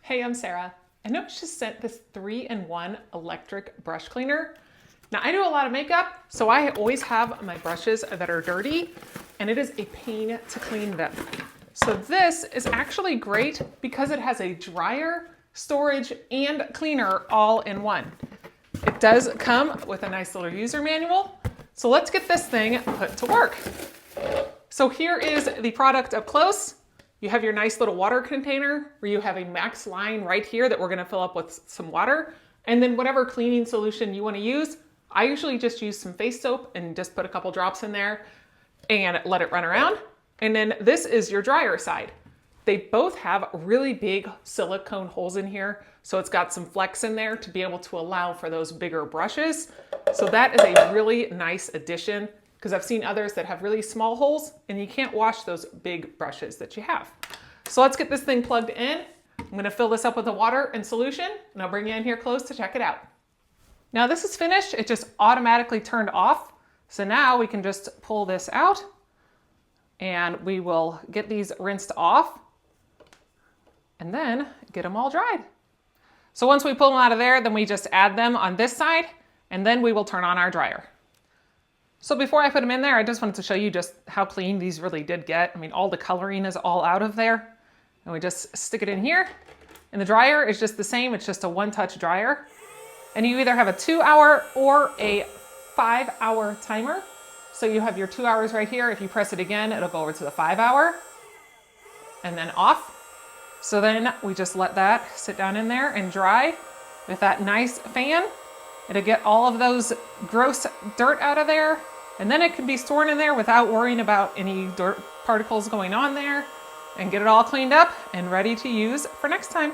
Hey, I'm Sarah. I noticed you sent this 3-in-1 electric brush cleaner. Now I do a lot of makeup, so I always have my brushes that are dirty, and it is a pain to clean them. So this is actually great because it has a dryer, storage, and cleaner all in one. It does come with a nice little user manual. So let's get this thing put to work. So here is the product up close. You have your nice little water container where you have a max line right here that we're gonna fill up with some water. And then whatever cleaning solution you wanna use, I usually just use some face soap and just put a couple drops in there and let it run around. And then this is your dryer side. They both have really big silicone holes in here. So it's got some flex in there to be able to allow for those bigger brushes. So that is a really nice addition, because I've seen others that have really small holes and you can't wash those big brushes that you have. So let's get this thing plugged in. I'm gonna fill this up with the water and solution, and I'll bring you in here close to check it out. Now this is finished, it just automatically turned off. So now we can just pull this out and we will get these rinsed off and then get them all dried. So once we pull them out of there, then we just add them on this side and then we will turn on our dryer. So before I put them in there, I just wanted to show you just how clean these really did get. I mean, all the coloring is all out of there. And we just stick it in here. And the dryer is just the same. It's just a one-touch dryer. And you either have a 2-hour or a 5-hour timer. So you have your 2 hours right here. If you press it again, it'll go over to the 5-hour and then off. So then we just let that sit down in there and dry with that nice fan. It'll get all of those gross dirt out of there. And then it can be stored in there without worrying about any dirt particles going on there, and get it all cleaned up and ready to use for next time.